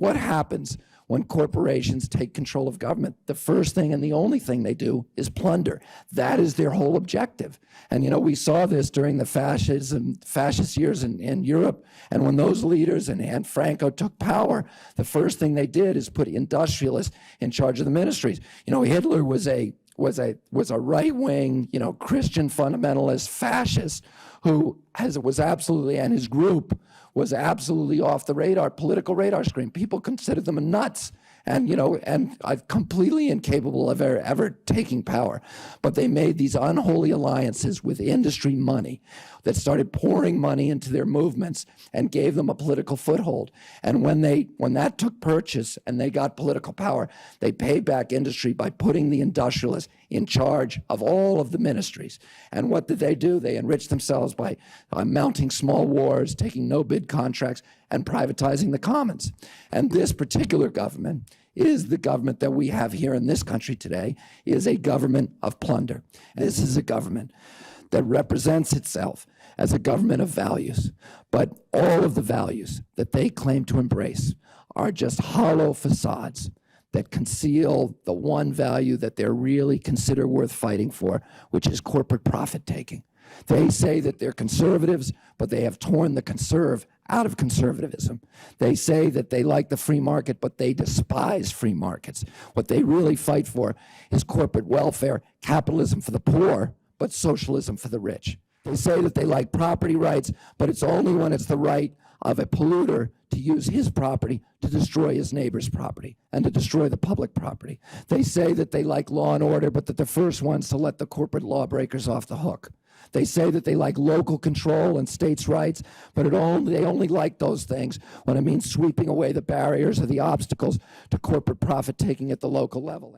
what happens when corporations take control of government? The first thing and the only thing they do is plunder. That is their whole objective. And, you know, we saw this during the fascist years in Europe. And when those leaders and Franco took power, the first thing they did is put industrialists in charge of the ministries. You know, Hitler was a right-wing, you know, Christian fundamentalist fascist who was absolutely, and his group was absolutely off the radar, political radar screen. People considered them nuts and, you know, and completely incapable of ever taking power. But they made these unholy alliances with industry money that started pouring money into their movements and gave them a political foothold. And when that took purchase and they got political power, they paid back industry by putting the industrialists in charge of all of the ministries. And what did they do? They enriched themselves by mounting small wars, taking no-bid contracts, and privatizing the commons. And this particular government is the government that we have here in this country today, is a government of plunder. This is a government that represents itself as a government of values, but all of the values that they claim to embrace are just hollow facades that conceal the one value that they're really consider worth fighting for, which is corporate profit-taking. They say that they're conservatives, but they have torn the conserve out of conservatism. They say that they like the free market, but they despise free markets. What they really fight for is corporate welfare, capitalism for the poor, but socialism for the rich. They say that they like property rights, but it's only when it's the right of a polluter to use his property to destroy his neighbor's property and to destroy the public property. They say that they like law and order, but that they're the first ones to let the corporate lawbreakers off the hook. They say that they like local control and states' rights, but they only like those things when it means sweeping away the barriers or the obstacles to corporate profit-taking at the local level.